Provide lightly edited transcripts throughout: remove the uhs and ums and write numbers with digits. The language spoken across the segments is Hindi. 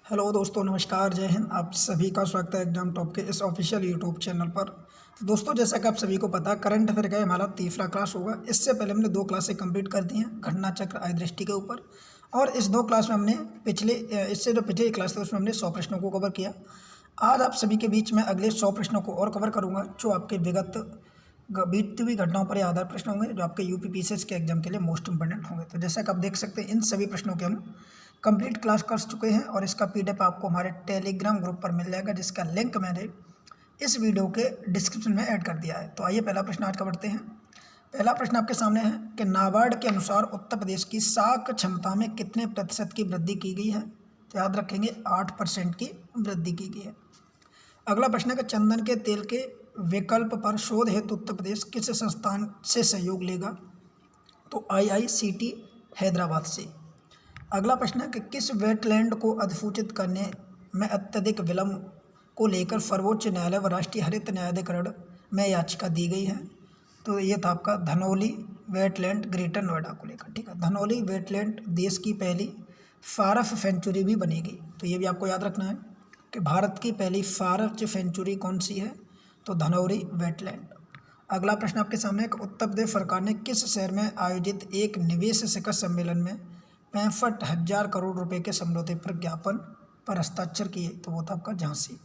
हेलो दोस्तों, नमस्कार, जय हिंद। आप सभी का स्वागत है एग्जाम टॉप के इस ऑफिशियल यूट्यूब चैनल पर। तो दोस्तों, जैसा कि आप सभी को पता, करंट अफेयर का हमारा तीसरा क्लास होगा। इससे पहले हमने 2 क्लासें कंप्लीट कर दी हैं घटना चक्र आय दृष्टि के ऊपर। और इस 2 क्लास में हमने इससे जो पिछली क्लास थी उसमें हमने 100 प्रश्नों को कवर किया। आज आप सभी के बीच में अगले 100 प्रश्नों को और कवर करूँगा, जो आपके बीतती हुई घटनाओं पर आधार प्रश्न होंगे, जो आपके यूपी पीसीएस के एग्जाम के लिए मोस्ट इंपोर्टेंट होंगे। तो जैसा कि आप देख सकते हैं, इन सभी प्रश्नों के हम कंप्लीट क्लास कर चुके हैं और इसका पीडीएफ आपको हमारे टेलीग्राम ग्रुप पर मिल जाएगा, जिसका लिंक मैंने इस वीडियो के डिस्क्रिप्शन में ऐड कर दिया है। तो आइए पहला प्रश्न आज का बढ़ते हैं। पहला प्रश्न आपके सामने है कि नाबार्ड के अनुसार उत्तर प्रदेश की साख क्षमता में कितने प्रतिशत की वृद्धि की गई है। तो याद रखेंगे 8% की वृद्धि की गई है। अगला प्रश्न है कि चंदन के तेल के विकल्प पर शोध हेतु उत्तर प्रदेश किस संस्थान से सहयोग लेगा। तो IICT हैदराबाद से। अगला प्रश्न है कि किस वेटलैंड को अधिसूचित करने में अत्यधिक विलंब को लेकर सर्वोच्च न्यायालय व राष्ट्रीय हरित न्यायाधिकरण में याचिका दी गई है। तो ये था आपका धनौली वेटलैंड ग्रेटर नोएडा को लेकर। ठीक है, धनौली वेटलैंड देश की पहली फॉरेस्ट सेंचुरी भी बनेगी। तो ये भी आपको याद रखना है कि भारत की पहली फॉरेस्ट सेंचुरी कौन सी है। तो धनौली वेटलैंड। अगला प्रश्न आपके सामने है कि उत्तर प्रदेश सरकार ने किस शहर में आयोजित एक निवेश शिखर सम्मेलन में 65,000 करोड़ रुपए के समझौते पर ज्ञापन पर हस्ताक्षर किए। तो वो था आपका झांसी।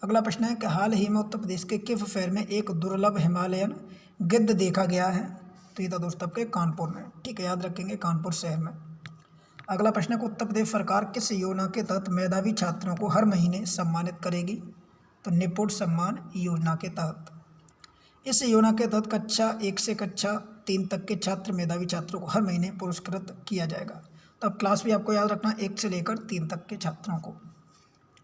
अगला प्रश्न है कि हाल ही में उत्तर प्रदेश के किस शहर में एक दुर्लभ हिमालयन गिद्ध देखा गया है। तो ये था दोस्तों आपके कानपुर में। ठीक है, याद रखेंगे कानपुर शहर में। अगला प्रश्न है कि उत्तर प्रदेश सरकार किस योजना के तहत मेधावी छात्रों को हर महीने सम्मानित करेगी। तो निपुण सम्मान योजना के तहत। इस योजना के तहत कक्षा 1 से कक्षा 3 तक के मेधावी छात्रों को हर महीने पुरस्कृत किया जाएगा। तो अब क्लास भी आपको याद रखना, 1 से लेकर 3 तक के छात्रों को।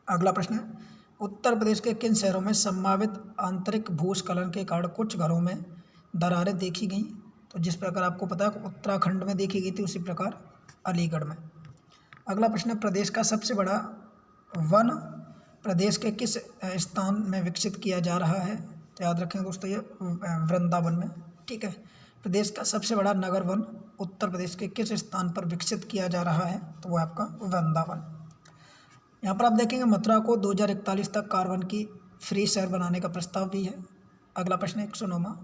अगला प्रश्न है उत्तर प्रदेश के किन शहरों में संभावित आंतरिक भूस्खलन के कारण कुछ घरों में दरारें देखी गई। तो जिस प्रकार आपको पता है उत्तराखंड में देखी गई थी, उसी प्रकार अलीगढ़ में। अगला प्रश्न है प्रदेश का सबसे बड़ा वन प्रदेश के किस स्थान में विकसित किया जा रहा है। तो याद रखें दोस्तों, ये वृंदावन में। ठीक है, प्रदेश का सबसे बड़ा नगर वन उत्तर प्रदेश के किस स्थान पर विकसित किया जा रहा है। तो वो आपका वृंदावन। यहाँ पर आप देखेंगे मथुरा को 2041 तक कार्बन की फ्री शहर बनाने का प्रस्ताव भी है। अगला प्रश्न 109वां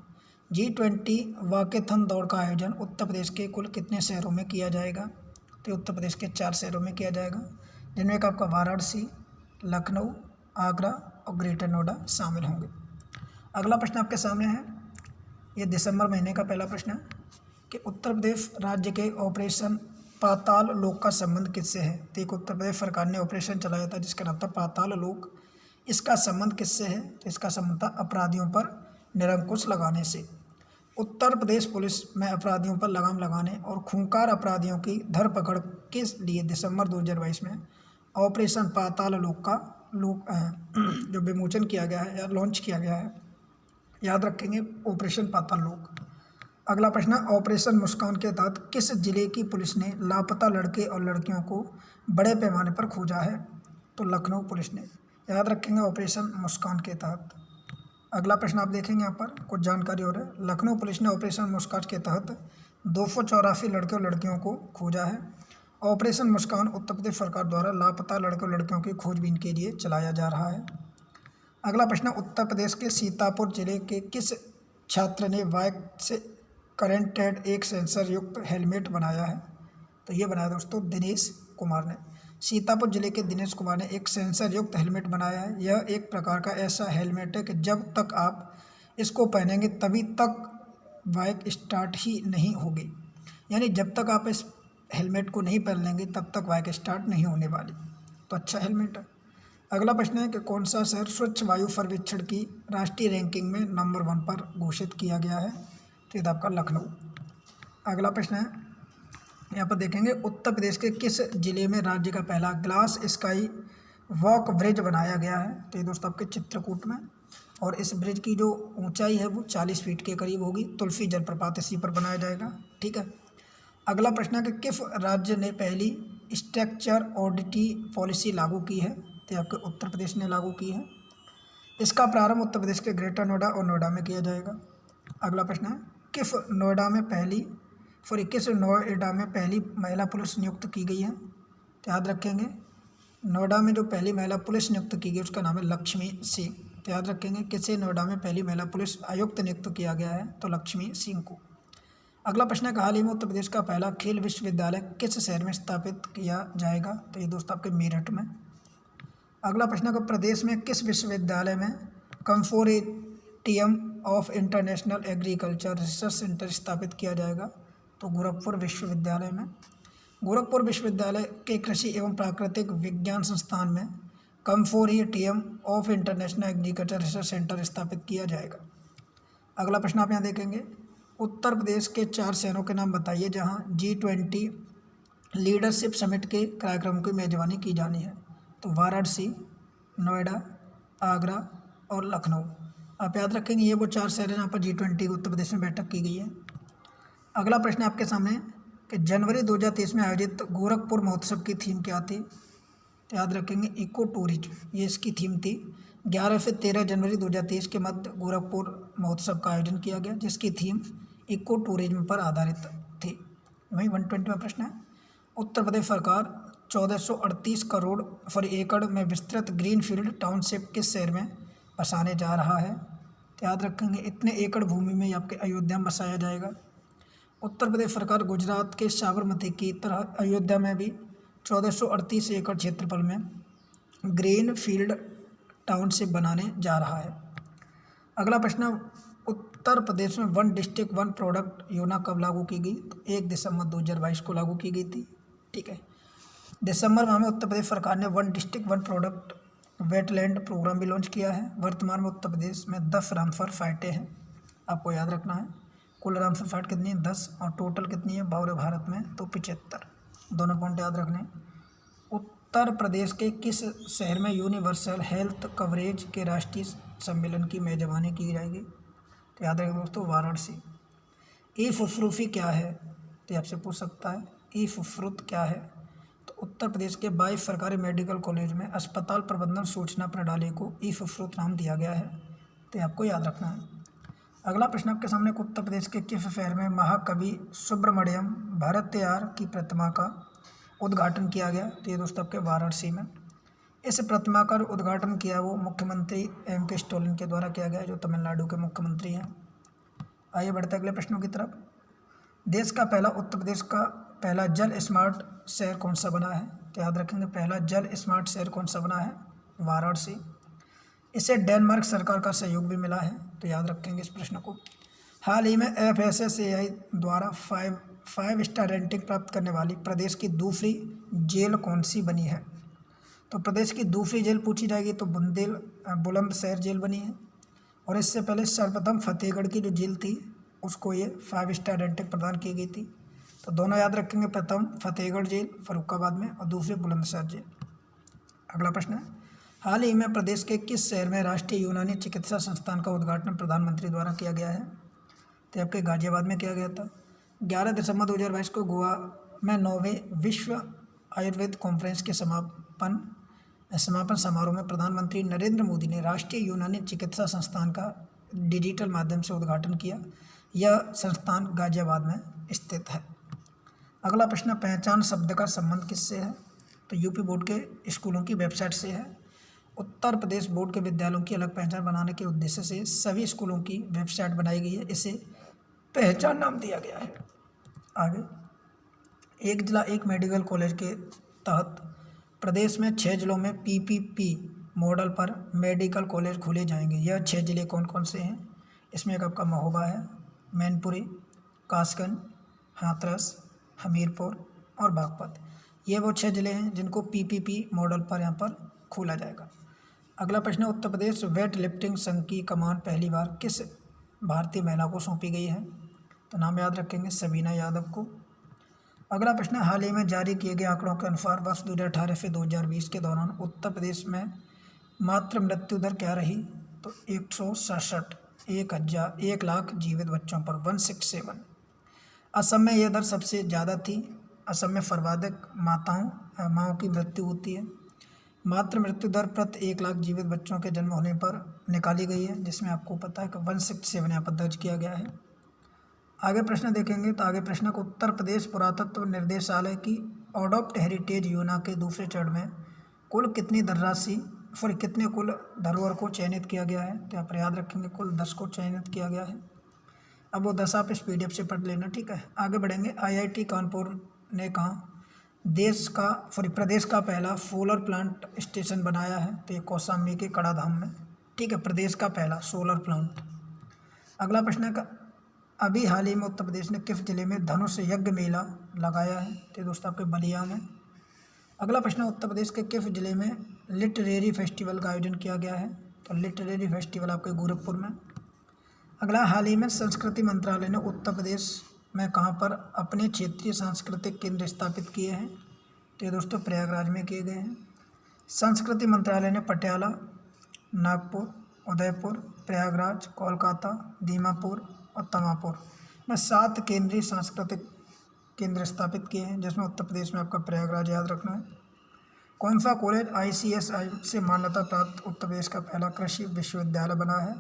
G20 वाकेथन दौड़ का आयोजन उत्तर प्रदेश के कुल कितने शहरों में किया जाएगा। तो उत्तर प्रदेश के 4 शहरों में किया जाएगा, जिनमें का आपका वाराणसी, लखनऊ, आगरा और ग्रेटर नोएडा शामिल होंगे। अगला प्रश्न आपके सामने है, ये दिसंबर महीने का पहला प्रश्न है कि उत्तर प्रदेश राज्य के ऑपरेशन पाताल लोक का संबंध किससे है। तो एक उत्तर प्रदेश सरकार ने ऑपरेशन चलाया था जिसका नाम था पाताल लोक। इसका संबंध किससे है। तो इसका संबंध था अपराधियों पर निरंकुश लगाने से। उत्तर प्रदेश पुलिस में अपराधियों पर लगाम लगाने और खूंखार अपराधियों की धरपकड़ के लिए दिसंबर 2022 में ऑपरेशन पाताल लोक का जो विमोचन किया गया है या लॉन्च किया गया है। याद रखेंगे ऑपरेशन पाताल लोक। अगला प्रश्न ऑपरेशन मुस्कान के तहत किस जिले की पुलिस ने लापता लड़के और लड़कियों को बड़े पैमाने पर खोजा है। तो लखनऊ पुलिस ने। याद रखेंगे ऑपरेशन मुस्कान के तहत। अगला प्रश्न आप देखेंगे, यहाँ पर कुछ जानकारी और है। लखनऊ पुलिस ने ऑपरेशन मुस्कान के तहत 284 लड़के और लड़कियों को खोजा है। ऑपरेशन मुस्कान उत्तर प्रदेश सरकार द्वारा लापता लड़के और लड़कियों की खोजबीन के लिए चलाया जा रहा है। अगला प्रश्न उत्तर प्रदेश के सीतापुर जिले के किस छात्र ने बाइक से करेंटेड एक सेंसर युक्त हेलमेट बनाया है। तो ये बनाया दोस्तों दिनेश कुमार ने। सीतापुर जिले के दिनेश कुमार ने एक सेंसर युक्त हेलमेट बनाया है। यह एक प्रकार का ऐसा हेलमेट है कि जब तक आप इसको पहनेंगे तभी तक बाइक स्टार्ट ही नहीं होगी। यानी जब तक आप इस हेलमेट को नहीं पहन लेंगे तब तक बाइक स्टार्ट नहीं होने वाली। तो अच्छा हेलमेट है। अगला प्रश्न है कि कौन सा शहर स्वच्छ वायु सर्वेक्षण की राष्ट्रीय रैंकिंग में नंबर 1 पर घोषित किया गया है। तो ये आपका लखनऊ। अगला प्रश्न है, यहाँ पर देखेंगे उत्तर प्रदेश के किस जिले में राज्य का पहला ग्लास स्काई वॉक ब्रिज बनाया गया है। तो ये दोस्तों आपके चित्रकूट में। और इस ब्रिज की जो ऊंचाई है वो 40 फीट के करीब होगी। तुलसी जलप्रपात इसी पर बनाया जाएगा। ठीक है। अगला प्रश्न है कि किस राज्य ने पहली स्ट्रक्चर ऑडिटी पॉलिसी लागू की है। तो आपके उत्तर प्रदेश ने लागू की है। इसका प्रारंभ उत्तर प्रदेश के ग्रेटर नोएडा और नोएडा में किया जाएगा। अगला प्रश्न है किस नोएडा में पहली महिला पुलिस नियुक्त की गई है। तो याद रखेंगे नोएडा में जो पहली महिला पुलिस नियुक्त की गई उसका नाम है लक्ष्मी सिंह। तो याद रखेंगे किसे नोएडा में पहली महिला पुलिस आयुक्त नियुक्त किया गया है, तो लक्ष्मी सिंह को। अगला प्रश्न है कि हाल ही में उत्तर प्रदेश का पहला खेल विश्वविद्यालय किस शहर में स्थापित किया जाएगा, तो ये दोस्तों आपके मेरठ में। अगला प्रश्न है कि प्रदेश में किस विश्वविद्यालय में consortium of international agriculture research centre स्थापित किया जाएगा, तो गोरखपुर विश्वविद्यालय में। गोरखपुर विश्वविद्यालय के कृषि एवं प्राकृतिक विज्ञान संस्थान में consortium of international agriculture research centre स्थापित किया जाएगा। अगला प्रश्न आप यहाँ देखेंगे, उत्तर प्रदेश के 4 शहरों के नाम बताइए जहाँ G20 लीडरशिप समिट के कार्यक्रम की मेजबानी की जानी है, तो वाराणसी, नोएडा, आगरा और लखनऊ। आप याद रखेंगे ये वो 4 शहर हैं जहाँ पर G20 उत्तर प्रदेश में बैठक की गई है। अगला प्रश्न आपके सामने कि जनवरी 2023 में आयोजित गोरखपुर महोत्सव की थीम क्या थी, तो याद रखेंगे इको टूरिज्म, ये इसकी थीम थी। 11 से 13 जनवरी 2023 के मध्य गोरखपुर महोत्सव का आयोजन किया गया जिसकी थीम इको टूरिज्म पर आधारित थी। वहीं 120वां प्रश्न है, उत्तर प्रदेश सरकार 1438 करोड़ प्रति एकड़ में विस्तृत ग्रीनफील्ड टाउनशिप किस शहर में बसाने जा रहा है, तो याद रखेंगे इतने एकड़ भूमि में आपके अयोध्या में बसाया जाएगा। उत्तर प्रदेश सरकार गुजरात के साबरमती की तरह अयोध्या में भी 1438 एकड़ क्षेत्रफल में ग्रीन फील्ड टाउनशिप बनाने जा रहा है। अगला प्रश्न, उत्तर प्रदेश में 1 डिस्ट्रिक्ट 1 प्रोडक्ट योजना कब लागू की गई, तो 1 दिसंबर 2022 को लागू की गई थी। ठीक है, दिसंबर माह में उत्तर प्रदेश सरकार ने 1 डिस्ट्रिक्ट 1 प्रोडक्ट वेटलैंड प्रोग्राम भी लॉन्च किया है। वर्तमान में उत्तर प्रदेश में 10 रामसर फाइटें हैं, आपको याद रखना है। कुल रामसर फाइट कितनी है 10, और टोटल कितनी है पूरे भारत में, तो 75। दोनों पॉइंट याद रखने। उत्तर प्रदेश के किस शहर में यूनिवर्सल हेल्थ कवरेज के राष्ट्रीय सम्मेलन की मेजबानी की जाएगी, तो याद रखें दोस्तों वाराणसी। ई फुफरूफी क्या है, तो आपसे पूछ सकता है ई फुफरुत क्या है, तो उत्तर प्रदेश के 22 सरकारी मेडिकल कॉलेज में अस्पताल प्रबंधन सूचना प्रणाली को ई फुफरुत नाम दिया गया है, तो आपको याद रखना है। अगला प्रश्न आपके सामने, उत्तर प्रदेश के किस शहर में महाकवि सुब्रमण्यम भारतीयार की प्रतिमा का उद्घाटन किया गया, तो ये दोस्तों आपके वाराणसी में। इस प्रतिमा का उद्घाटन किया वो मुख्यमंत्री M.K. स्टालिन के द्वारा किया गया जो तमिलनाडु के मुख्यमंत्री हैं। आइए बढ़ते अगले प्रश्नों की तरफ। देश का पहला उत्तर प्रदेश का पहला जल स्मार्ट शहर कौन सा बना है, तो याद रखेंगे पहला जल स्मार्ट शहर कौन सा बना है, वाराणसी। इसे डेनमार्क सरकार का सहयोग भी मिला है, तो याद रखेंगे इस प्रश्न को। हाल ही में FSSAI द्वारा 5 स्टार रेटिंग प्राप्त करने वाली प्रदेश की दूसरी जेल कौन सी बनी है, तो प्रदेश की दूसरी जेल पूछी जाएगी तो बुलंदशहर जेल बनी है। और इससे पहले सर्वप्रथम फतेहगढ़ की जो जेल थी उसको ये 5 स्टार रेटिंग प्रदान की गई थी, तो दोनों याद रखेंगे, प्रथम फतेहगढ़ जेल फर्रुखाबाद में और दूसरी बुलंदशहर जेल। अगला प्रश्न है, हाल ही में प्रदेश के किस शहर में राष्ट्रीय यूनानी चिकित्सा संस्थान का उद्घाटन प्रधानमंत्री द्वारा किया गया है, तो आपके गाजियाबाद में किया गया था। 11 दिसंबर 2022 को गोवा में 9वें विश्व आयुर्वेद कॉन्फ्रेंस के समापन समारोह में प्रधानमंत्री नरेंद्र मोदी ने राष्ट्रीय यूनानी चिकित्सा संस्थान का डिजिटल माध्यम से उद्घाटन किया। यह संस्थान गाजियाबाद में स्थित है। अगला प्रश्न, पहचान शब्द का संबंध किससे है, तो यूपी बोर्ड के स्कूलों की वेबसाइट से है। उत्तर प्रदेश बोर्ड के विद्यालयों की अलग पहचान बनाने के उद्देश्य से सभी स्कूलों की वेबसाइट बनाई गई है, इसे पहचान नाम दिया गया है। आगे, एक जिला एक मेडिकल कॉलेज के तहत प्रदेश में 6 जिलों में PPP मॉडल पर मेडिकल कॉलेज खोले जाएंगे। यह 6 जिले कौन कौन से हैं, इसमें एक आपका महोबा है, मैनपुरी, कासगंज, हाथरस, हमीरपुर और बागपत। ये वो 6 जिले हैं जिनको PPP मॉडल पर यहाँ पर खोला जाएगा। अगला प्रश्न, उत्तर प्रदेश वेट लिफ्टिंग संघ की कमान पहली बार किस भारतीय महिला को सौंपी गई है, तो नाम याद रखेंगे सबीना यादव को। अगला प्रश्न, हाल ही में जारी किए गए आंकड़ों के अनुसार वर्ष 2018 से 2020 के दौरान उत्तर प्रदेश में मातृ मृत्यु दर क्या रही, तो 167, 1 लाख जीवित बच्चों पर 167। असम में यह दर सबसे ज़्यादा थी। असम में सर्वाधिक माताओं की मृत्यु होती है। मातृ मृत्यु दर प्रति 1 लाख जीवित बच्चों के जन्म होने पर निकाली गई है, जिसमें आपको पता है कि 167 यहाँ पर दर्ज किया गया है। आगे प्रश्न देखेंगे तो आगे प्रश्न को, उत्तर प्रदेश पुरातत्व निर्देशालय की अडॉप्ट हेरिटेज योजना के दूसरे चरण में कुल कितनी धनराशि कितने कुल धरोहर को चयनित किया गया है? तो यहाँ पर याद रखेंगे कुल 10 को चयनित किया गया है। अब वो 10 आप इस PDF से पढ़ लेना, ठीक है। आगे बढ़ेंगे। IIT कानपुर ने कहा प्रदेश का पहला सोलर प्लांट स्टेशन बनाया है? तो ये कौशाम्बी के कड़ाधाम में, ठीक है, प्रदेश का पहला सोलर प्लांट। अगला प्रश्न है अभी हाल ही में उत्तर प्रदेश ने किस जिले में धनुष यज्ञ मेला लगाया है? तो दोस्तों आपके बलिया में। अगला प्रश्न है उत्तर प्रदेश के किस जिले में लिटरेरी फेस्टिवल का आयोजन किया गया है? तो लिटरेरी फेस्टिवल आपके गोरखपुर में। अगला, हाल ही में संस्कृति मंत्रालय ने उत्तर प्रदेश में कहाँ पर अपने क्षेत्रीय सांस्कृतिक केंद्र स्थापित किए हैं? तो ये दोस्तों प्रयागराज में किए गए हैं। संस्कृति मंत्रालय ने पटियाला, नागपुर, उदयपुर, प्रयागराज, कोलकाता, दीमापुर और तमापुर में 7 केंद्रीय सांस्कृतिक केंद्र स्थापित किए हैं, जिसमें उत्तर प्रदेश में आपका प्रयागराज याद रखना है। कौन सा कॉलेज ICSI से मान्यता प्राप्त उत्तर प्रदेश का पहला कृषि विश्वविद्यालय बना है?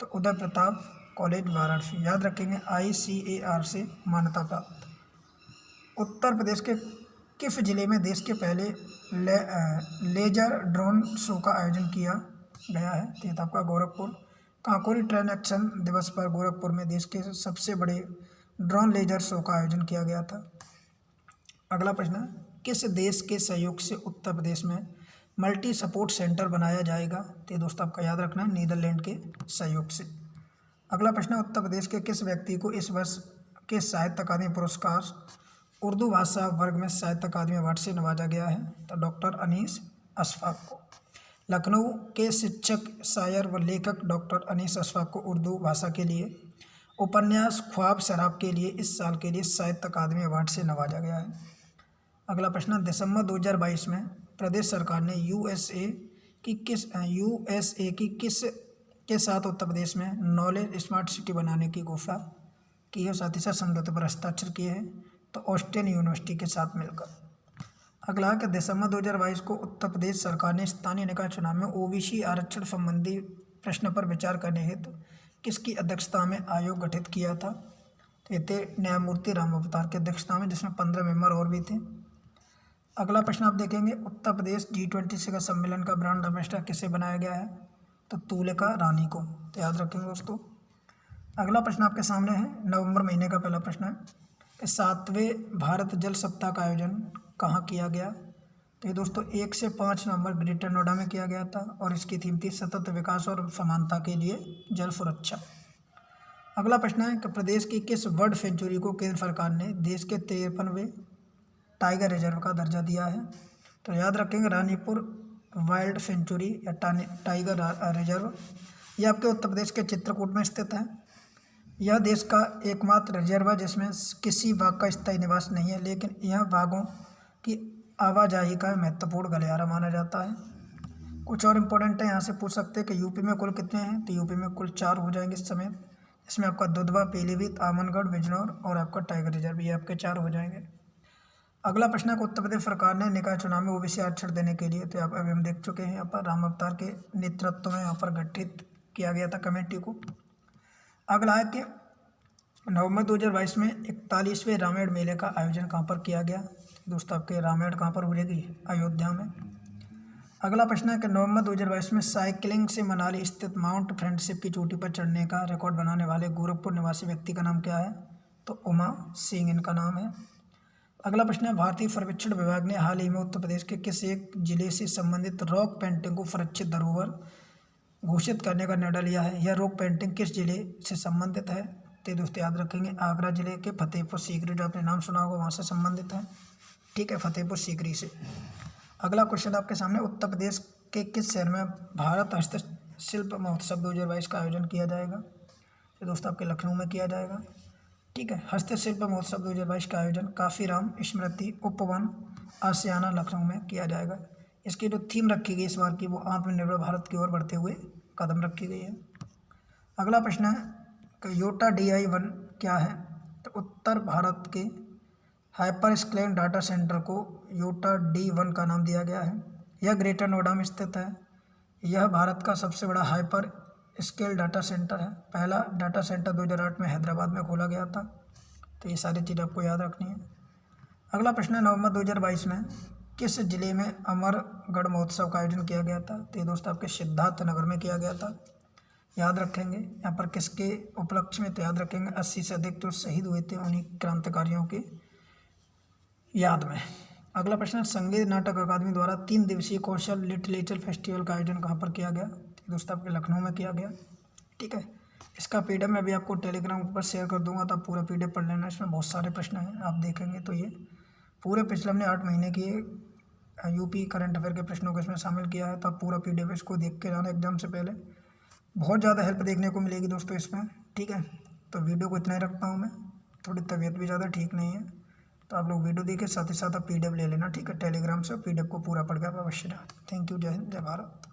तो उदय प्रताप कॉलेज वाराणसी, याद रखेंगे ICAR से मान्यता प्राप्त। उत्तर प्रदेश के किस जिले में देश के पहले लेजर ड्रोन शो का आयोजन किया गया है? तो ये था आपका गोरखपुर। काकोरी ट्रेन एक्शन दिवस पर गोरखपुर में देश के सबसे बड़े ड्रोन लेजर शो का आयोजन किया गया था। अगला प्रश्न, किस देश के सहयोग से उत्तर प्रदेश में मल्टी सपोर्ट सेंटर बनाया जाएगा? तो दोस्तों आपका याद रखना है नीदरलैंड के सहयोग से। अगला प्रश्न, उत्तर प्रदेश के किस व्यक्ति को इस वर्ष के साहित्य अकादमी पुरस्कार उर्दू भाषा वर्ग में साहित्य अकादमी अवार्ड से नवाजा गया है? तो डॉक्टर अनीस अशफाक को। लखनऊ के शिक्षक, शायर व लेखक डॉक्टर अनीस अशफाक को उर्दू भाषा के लिए उपन्यास ख्वाब शराब के लिए इस साल के लिए साहित्य अकादमी अवार्ड से नवाजा गया है। अगला प्रश्न, दिसंबर 2022 में प्रदेश सरकार ने USA की किस के साथ उत्तर प्रदेश में नॉलेज स्मार्ट सिटी बनाने की घोषणा की है? साथ ही साथ समझौते पर हस्ताक्षर किए हैं, तो ऑस्टिन यूनिवर्सिटी के साथ मिलकर। अगला है कि दिसंबर 2022 को उत्तर प्रदेश सरकार ने स्थानीय निकाय चुनाव में OBC आरक्षण संबंधी प्रश्न पर विचार करने हेतु किसकी अध्यक्षता में आयोग गठित किया था? तो ये थे न्यायमूर्ति राम अवतार की अध्यक्षता में, जिसमें 15 मेंबर और भी थे। अगला प्रश्न आप देखेंगे, उत्तर प्रदेश G20 शिखर सम्मेलन का ब्रांड एम्बेसडर किसे बनाया गया है? तो तुलिका रानी को, तो याद रखेंगे दोस्तों। अगला प्रश्न आपके सामने है, नवंबर महीने का पहला प्रश्न है कि 7वें भारत जल सप्ताह का आयोजन कहाँ किया गया? तो ये दोस्तों 1 से 5 नवंबर ग्रेटर नोएडा में किया गया था और इसकी थीम थी सतत विकास और समानता के लिए जल सुरक्षा। अगला प्रश्न है कि प्रदेश की किस बर्ड सेंचुरी को केंद्र सरकार ने देश के 53वें टाइगर रिजर्व का दर्जा दिया है? तो याद रखेंगे रानीपुर वाइल्ड सेंचुरी या टाइगर रिजर्व, यह आपके उत्तर प्रदेश के चित्रकूट में स्थित है। यह देश का एकमात्र रिजर्व है जिसमें किसी बाघ का स्थायी निवास नहीं है, लेकिन यह बाघों की आवाजाही का महत्वपूर्ण गलियारा माना जाता है। कुछ और इम्पोर्टेंट है, यहाँ से पूछ सकते हैं कि यूपी में कुल कितने हैं? तो यूपी में कुल 4 हो जाएंगे इस समय। इसमें आपका दुधवा, पीलीभीत, आमनगढ़, बिजनौर और आपका टाइगर रिजर्व, ये आपके 4 हो जाएंगे। अगला प्रश्न है कि उत्तर प्रदेश सरकार ने निकाय चुनाव में OBC आरक्षण देने के लिए, तो आप अभी हम देख चुके हैं, यहाँ पर राम अवतार के नेतृत्व में यहाँ पर गठित किया गया था कमेटी को। अगला है कि नवंबर 2022 में 41वें रामायण मेले का आयोजन कहाँ पर किया गया? दोस्तों आपके रामायण कहाँ पर हो जाएगी? अयोध्या में। अगला प्रश्न है कि नवंबर 2022 में साइकिलिंग से मनाली स्थित माउंट फ्रेंडशिप की चोटी पर चढ़ने का रिकॉर्ड बनाने वाले गोरखपुर निवासी व्यक्ति का नाम क्या है? तो उमा सिंह इनका नाम है। अगला प्रश्न है, भारतीय सर्वेक्षण विभाग ने हाल ही में उत्तर प्रदेश के किस एक जिले से संबंधित रॉक पेंटिंग को सुरक्षित धरोहर घोषित करने का निर्णय लिया है? यह रॉक पेंटिंग किस जिले से संबंधित है? तो दोस्तों याद रखेंगे आगरा जिले के फतेहपुर सीकरी, जो आपने नाम सुना होगा, वहाँ से संबंधित है। ठीक है, फतेहपुर सीकरी से। अगला क्वेश्चन आपके सामने, उत्तर प्रदेश के किस शहर में भारत हस्तशिल्प महोत्सव 2022 का आयोजन किया जाएगा? तो दोस्तों आपके लखनऊ में किया जाएगा। ठीक है, हस्तशिल्प महोत्सव 2022 का आयोजन काफीराम स्मृति उपवन आसियाना लखनऊ में किया जाएगा। इसकी जो थीम रखी गई इस बार की, वो आत्मनिर्भर भारत की ओर बढ़ते हुए कदम रखी गई है। अगला प्रश्न है कि योटा DI1 क्या है? तो उत्तर भारत के हाइपर स्केल डाटा सेंटर को योटा D1 का नाम दिया गया है। यह ग्रेटर नोएडा में स्थित है। यह भारत का सबसे बड़ा हाइपर स्केल डाटा सेंटर है। पहला डाटा सेंटर 2008 में हैदराबाद में खोला गया था। तो ये सारी चीज़ आपको याद रखनी है। अगला प्रश्न है, नवंबर 2022 में किस जिले में अमरगढ़ महोत्सव का आयोजन किया गया था? तो ये दोस्त आपके सिद्धार्थ नगर में किया गया था। याद रखेंगे यहाँ पर किसके उपलक्ष्य में, तो याद रखेंगे 80 से अधिक जो शहीद हुए थे उन्हीं क्रांतिकारियों के याद में। अगला प्रश्न है, संगीत नाटक अकादमी द्वारा 3 दिवसीय कौशल लिटरेचर फेस्टिवल का आयोजन कहाँ पर किया गया? तो दोस्तों आपके लखनऊ में किया गया। ठीक है, इसका पीडीएफ मैं अभी आपको टेलीग्राम पर शेयर कर दूंगा, तो आप पूरा पीडीएफ पढ़ लेना। इसमें बहुत सारे प्रश्न हैं, आप देखेंगे तो ये पूरे पिछले हमने 8 महीने की यूपी करंट अफेयर के प्रश्नों को इसमें शामिल किया है। तो आप पूरा पीडीएफ इसको देख के जाना एग्जाम से पहले, बहुत ज़्यादा हेल्प देखने को मिलेगी दोस्तों इसमें। ठीक है, तो वीडियो को इतना ही रखता हूँ मैं, थोड़ी तबीयत भी ज़्यादा ठीक नहीं है, तो आप लोग वीडियो देखिए, साथ ही साथ आप पीडीएफ ले लेना। ठीक है, टेलीग्राम से पीडीएफ को पूरा पढ़ के आप अवश्य जाना। थैंक यू, जय हिंद, जय भारत।